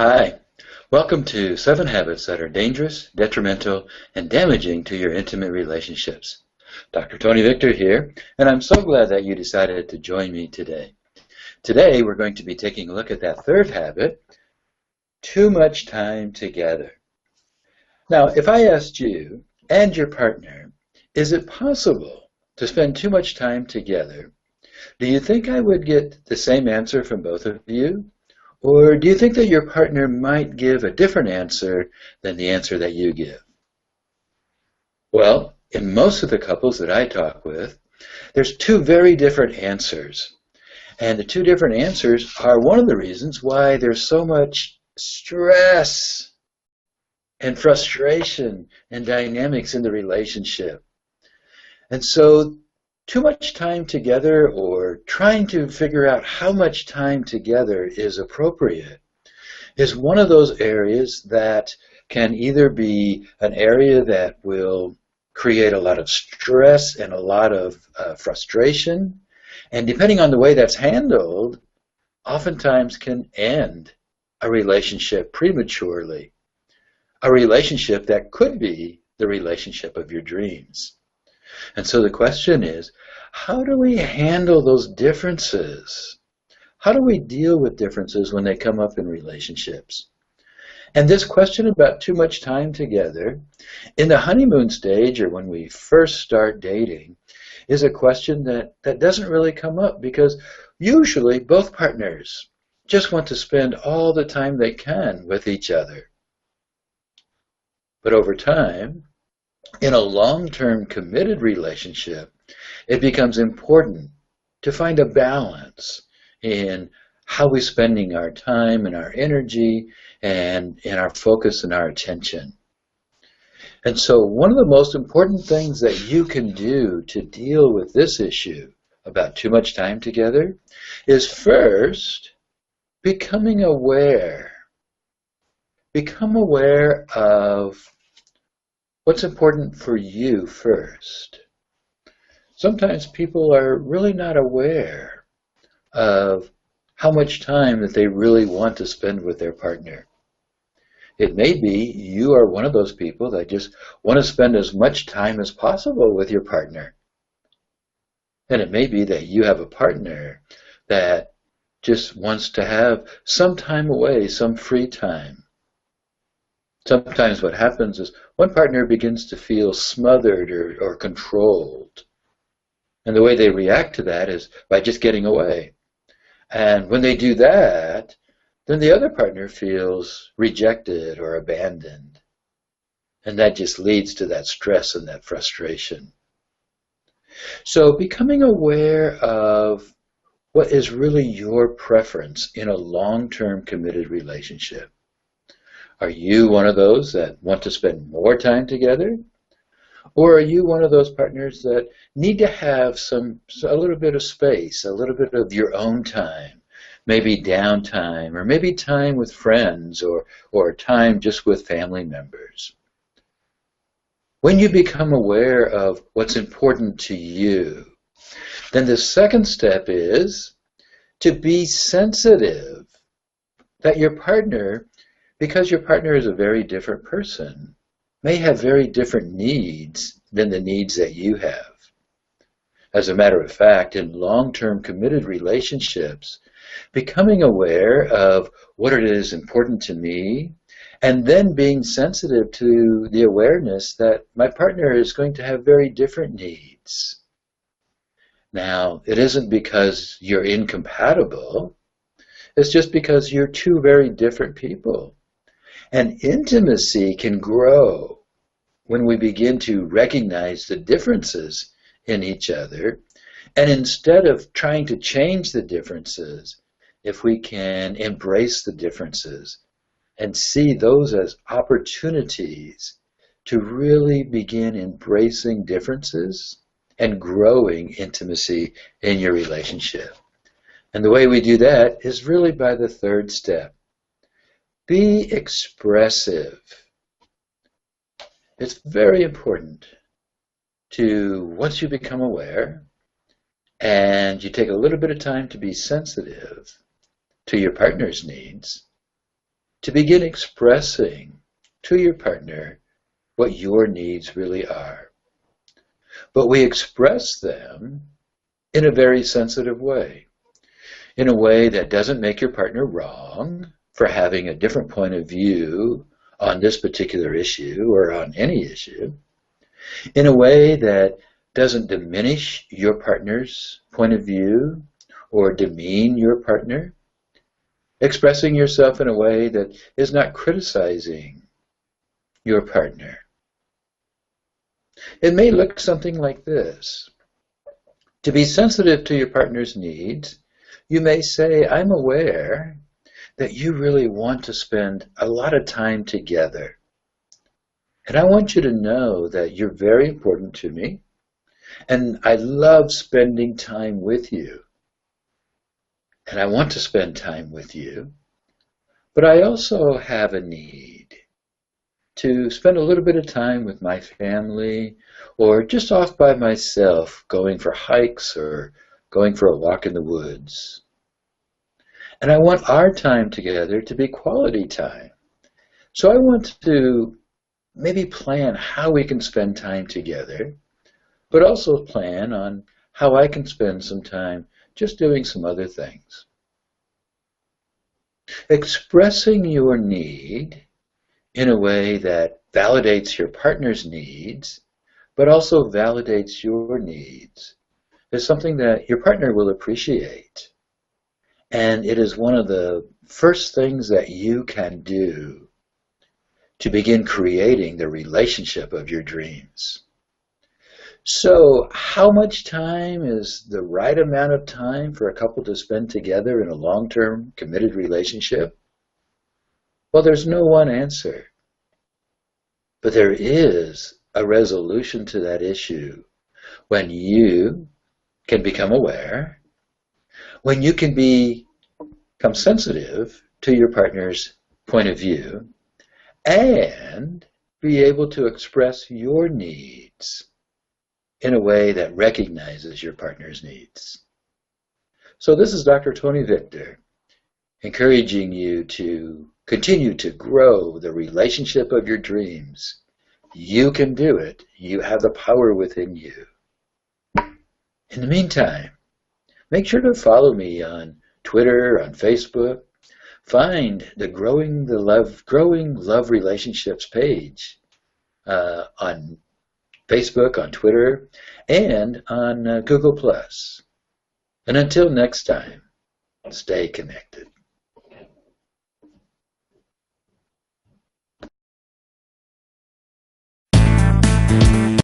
Hi, welcome to 7 Habits that are dangerous, detrimental, and damaging to your intimate relationships. Dr. Tony Victor here, and I'm so glad that you decided to join me today. Today, we're going to be taking a look at that third habit, too much time together. Now, if I asked you and your partner, is it possible to spend too much time together? Do you think I would get the same answer from both of you? Or do you think that your partner might give a different answer than the answer that you give? Well, in most of the couples that I talk with, there's two very different answers. And the two different answers are one of the reasons why there's so much stress and frustration and dynamics in the relationship. And so too much time together, or trying to figure out how much time together is appropriate, is one of those areas that can either be an area that will create a lot of stress and a lot of frustration, and depending on the way that's handled, oftentimes can end a relationship prematurely, a relationship that could be the relationship of your dreams. And so the question is, how do we handle those differences? How do we deal with differences when they come up in relationships? And this question about too much time together, in the honeymoon stage or when we first start dating, is a question that doesn't really come up because usually both partners just want to spend all the time they can with each other. But over time, in a long-term committed relationship, it becomes important to find a balance in how we're spending our time and our energy and in our focus and our attention. And so one of the most important things that you can do to deal with this issue about too much time together is first becoming aware. Become aware of what's important for you first. Sometimes people are really not aware of how much time that they really want to spend with their partner. It may be you are one of those people that just want to spend as much time as possible with your partner. And it may be that you have a partner that just wants to have some time away, some free time. Sometimes what happens is one partner begins to feel smothered or controlled. And the way they react to that is by just getting away. And when they do that, then the other partner feels rejected or abandoned. And that just leads to that stress and that frustration. So becoming aware of what is really your preference in a long-term committed relationship. Are you one of those that want to spend more time together? Or are you one of those partners that need to have a little bit of space, a little bit of your own time, maybe downtime, or maybe time with friends, or time just with family members? When you become aware of what's important to you, then the second step is to be sensitive that your partner, because your partner is a very different person, may have very different needs than the needs that you have. As a matter of fact, in long-term committed relationships, becoming aware of what it is important to me, and then being sensitive to the awareness that my partner is going to have very different needs. Now, it isn't because you're incompatible, it's just because you're two very different people. And intimacy can grow when we begin to recognize the differences in each other. And instead of trying to change the differences, if we can embrace the differences and see those as opportunities to really begin embracing differences and growing intimacy in your relationship. And the way we do that is really by the third step. Be expressive. It's very important to, once you become aware and you take a little bit of time to be sensitive to your partner's needs, to begin expressing to your partner what your needs really are. But we express them in a very sensitive way, in a way that doesn't make your partner wrong for having a different point of view on this particular issue or on any issue, in a way that doesn't diminish your partner's point of view or demean your partner, expressing yourself in a way that is not criticizing your partner. It may look something like this. To be sensitive to your partner's needs, you may say, I'm aware that you really want to spend a lot of time together. And I want you to know that you're very important to me, and I love spending time with you. And I want to spend time with you, but I also have a need to spend a little bit of time with my family or just off by myself, going for hikes or going for a walk in the woods. And I want our time together to be quality time. So I want to maybe plan how we can spend time together, but also plan on how I can spend some time just doing some other things. Expressing your need in a way that validates your partner's needs, but also validates your needs, is something that your partner will appreciate. And it is one of the first things that you can do to begin creating the relationship of your dreams. So, how much time is the right amount of time for a couple to spend together in a long-term committed relationship? Well, there's no one answer. But there is a resolution to that issue when you can become aware, when you can become sensitive to your partner's point of view, and be able to express your needs in a way that recognizes your partner's needs. So this is Dr. Tony Victor, encouraging you to continue to grow the relationship of your dreams. You can do it. You have the power within you. In the meantime, make sure to follow me on Twitter, on Facebook. Find the Growing Love Relationships page on Facebook, on Twitter, and on Google+. And until next time, stay connected.